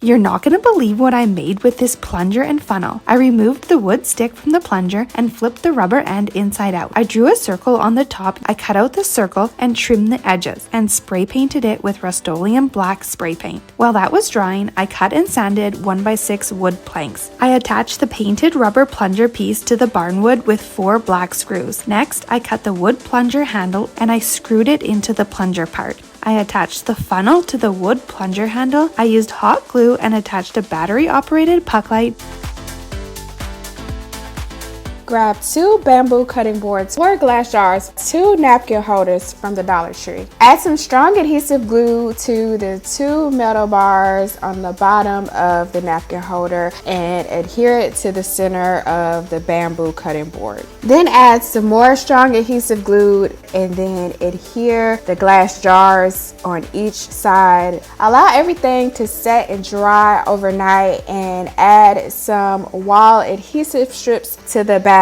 You're not going to believe what I made with this plunger and funnel. I removed the wood stick from the plunger and flipped the rubber end inside out. I drew a circle on the top. I cut out the circle and trimmed the edges and spray painted it with Rust-Oleum black spray paint. While that was drying, I cut and sanded 1x6 wood planks. I attached the painted rubber plunger piece to the barnwood with 4 black screws. Next, I cut the wood plunger handle and I screwed it into the plunger part. I attached the funnel to the wood plunger handle. I used hot glue and attached a battery-operated puck light. Grab 2 bamboo cutting boards, 4 glass jars, 2 napkin holders from the Dollar Tree. Add some strong adhesive glue to the 2 metal bars on the bottom of the napkin holder and adhere it to the center of the bamboo cutting board. Then add some more strong adhesive glue and then adhere the glass jars on each side. Allow everything to set and dry overnight and add some wall adhesive strips to the back.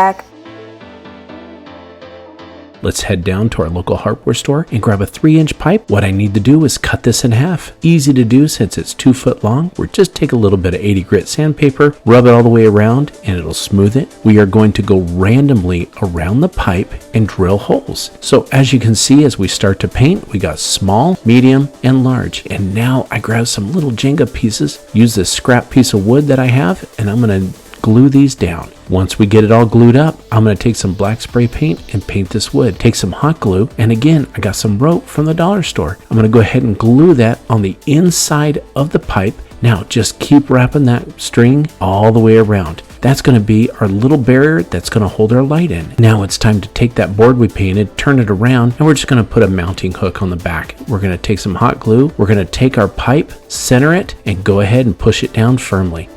Let's head down to our local hardware store and grab a 3-inch pipe. What I need to do is cut this in half. Easy to do since it's 2 foot long. We're just take a little bit of 80 grit sandpaper, rub it all the way around, and it'll smooth it. We are going to go randomly around the pipe and drill holes. So as you can see, as we start to paint, we got small, medium, and large. And now I grab some little Jenga pieces, use this scrap piece of wood that I have, and I'm gonna glue these down. Once we get it all glued up, I'm going to take some black spray paint and paint this wood. Take some hot glue, and again, I got some rope from the dollar store. I'm going to go ahead and glue that on the inside of the pipe. Now, just keep wrapping that string all the way around. That's going to be our little barrier that's going to hold our light in. Now it's time to take that board we painted, turn it around, and we're just going to put a mounting hook on the back. We're going to take some hot glue. We're going to take our pipe, center it, and go ahead and push it down firmly.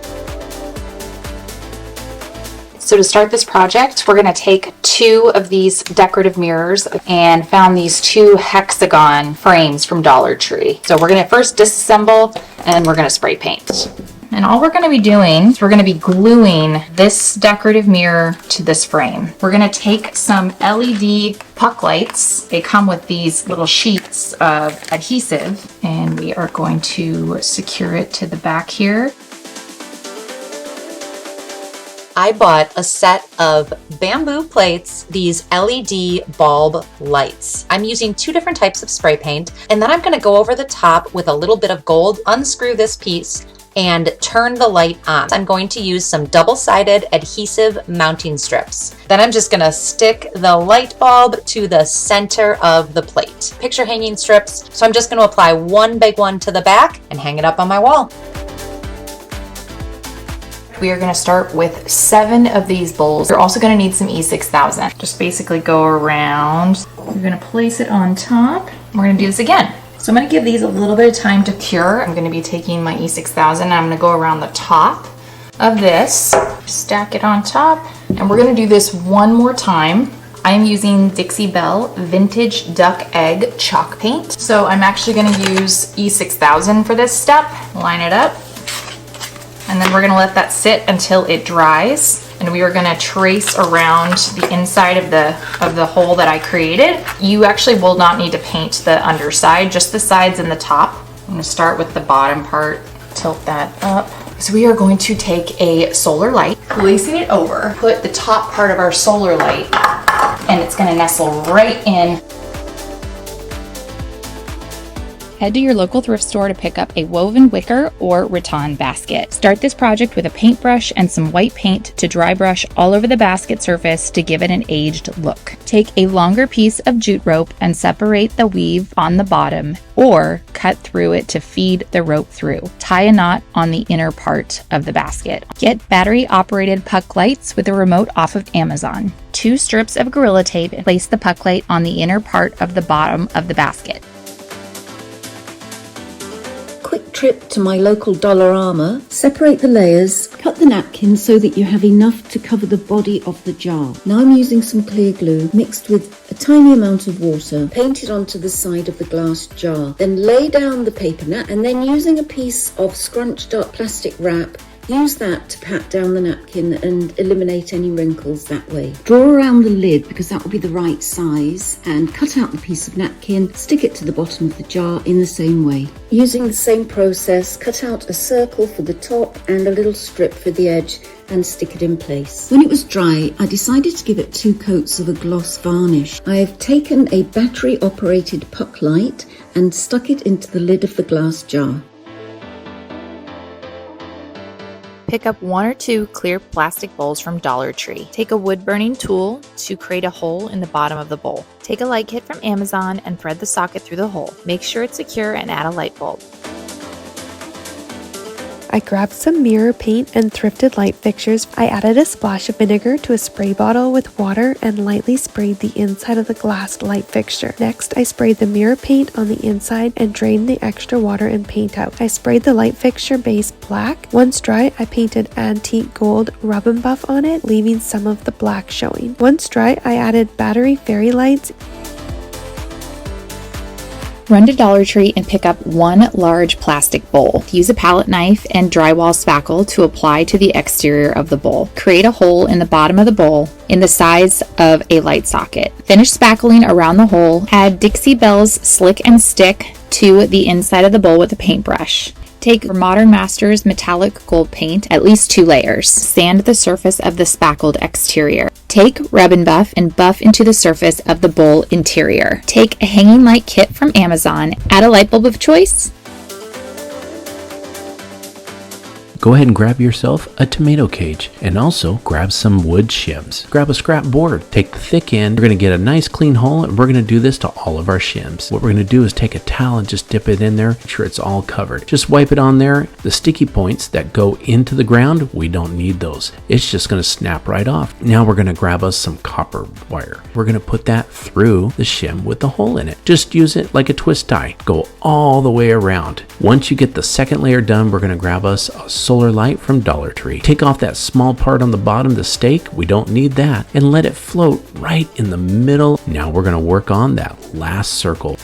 So to start this project, we're going to take 2 of these decorative mirrors and found these 2 hexagon frames from Dollar Tree. So we're going to first disassemble and we're going to spray paint. And all we're going to be doing is we're going to be gluing this decorative mirror to this frame. We're going to take some LED puck lights. They come with these little sheets of adhesive, and we are going to secure it to the back here. I bought a set of bamboo plates, these LED bulb lights. I'm using 2 different types of spray paint, and then I'm going to go over the top with a little bit of gold, unscrew this piece, and turn the light on. I'm going to use some double-sided adhesive mounting strips. Then I'm just going to stick the light bulb to the center of the plate. Picture hanging strips, so I'm just going to apply 1 big one to the back and hang it up on my wall. We are going to start with 7 of these bowls. You're also going to need some E6000. Just basically go around. You're going to place it on top. We're going to do this again. So I'm going to give these a little bit of time to cure. I'm going to be taking my E6000 and I'm going to go around the top of this, stack it on top, and we're going to do this one more time. I'm using Dixie Belle Vintage Duck Egg Chalk Paint. So I'm actually going to use E6000 for this step. Line it up. And then we're going to let that sit until it dries. And we are going to trace around the inside of the hole that I created. You actually will not need to paint the underside, just the sides and the top. I'm going to start with the bottom part, tilt that up. So we are going to take a solar light, placing it over, put the top part of our solar light, and it's going to nestle right in. Head to your local thrift store to pick up a woven wicker or rattan basket. Start this project with a paintbrush and some white paint to dry brush all over the basket surface to give it an aged look. Take a longer piece of jute rope and separate the weave on the bottom or cut through it to feed the rope through. Tie a knot on the inner part of the basket. Get battery-operated puck lights with a remote off of Amazon. 2 strips of Gorilla Tape. Place the puck light on the inner part of the bottom of the basket. Quick trip to my local Dollarama. Separate the layers, cut the napkin so that you have enough to cover the body of the jar. Now I'm using some clear glue mixed with a tiny amount of water, paint it onto the side of the glass jar. Then lay down the paper nap and then using a piece of scrunched up plastic wrap, Use that to pat down the napkin and eliminate any wrinkles that way. Draw around the lid because that will be the right size, and cut out the piece of napkin, stick it to the bottom of the jar in the same way. Using the same process, cut out a circle for the top and a little strip for the edge and stick it in place. When it was dry, I decided to give it 2 coats of a gloss varnish. I have taken a battery operated puck light and stuck it into the lid of the glass jar. Pick up 1 or 2 clear plastic bowls from Dollar Tree. Take a wood burning tool to create a hole in the bottom of the bowl. Take a light kit from Amazon and thread the socket through the hole. Make sure it's secure and add a light bulb. I grabbed some mirror paint and thrifted light fixtures. I added a splash of vinegar to a spray bottle with water and lightly sprayed the inside of the glass light fixture. Next, I sprayed the mirror paint on the inside and drained the extra water and paint out. I sprayed the light fixture base black. Once dry, I painted antique gold rub and buff on it, leaving some of the black showing. Once dry, I added battery fairy lights. Run to Dollar Tree and pick up 1 large plastic bowl. Use a palette knife and drywall spackle to apply to the exterior of the bowl. Create a hole in the bottom of the bowl in the size of a light socket. Finish spackling around the hole. Add Dixie Belle's Slick and Stick to the inside of the bowl with a paintbrush. Take Modern Masters metallic gold paint, at least 2 layers. Sand the surface of the spackled exterior. Take rub and buff into the surface of the bowl interior. Take a hanging light kit from Amazon. Add a light bulb of choice. Go ahead and grab yourself a tomato cage and also grab some wood shims. Grab a scrap board, take the thick end. We're going to get a nice clean hole and we're going to do this to all of our shims. What we're going to do is take a towel and just dip it in there, make sure it's all covered. Just wipe it on there. The sticky points that go into the ground, we don't need those. It's just going to snap right off. Now we're going to grab us some copper wire. We're going to put that through the shim with the hole in it. Just use it like a twist tie. Go all the way around. Once you get the second layer done, we're going to grab us a solar light from Dollar Tree. Take off that small part on the bottom, the stake, we don't need that, and let it float right in the middle. Now we're going to work on that last circle.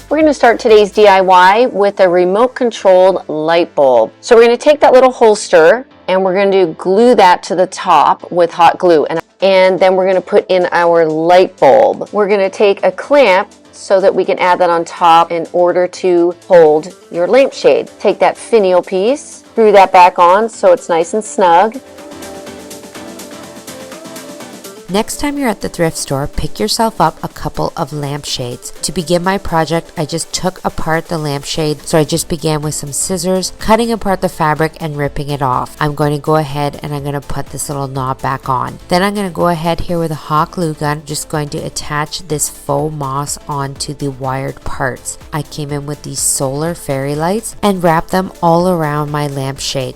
We're going to start today's DIY with a remote controlled light bulb. So we're going to take that little holster and we're going to glue that to the top with hot glue, and then we're going to put in our light bulb. We're going to take a clamp so that we can add that on top in order to hold your lampshade. Take that finial piece, screw that back on so it's nice and snug. Next time you're at the thrift store, pick yourself up a couple of lampshades. To begin my project, I just took apart the lampshade, so I just began with some scissors, cutting apart the fabric and ripping it off. I'm going to go ahead and I'm going to put this little knob back on. Then I'm going to go ahead here with a hot glue gun, just going to attach this faux moss onto the wired parts. I came in with these solar fairy lights and wrapped them all around my lampshade.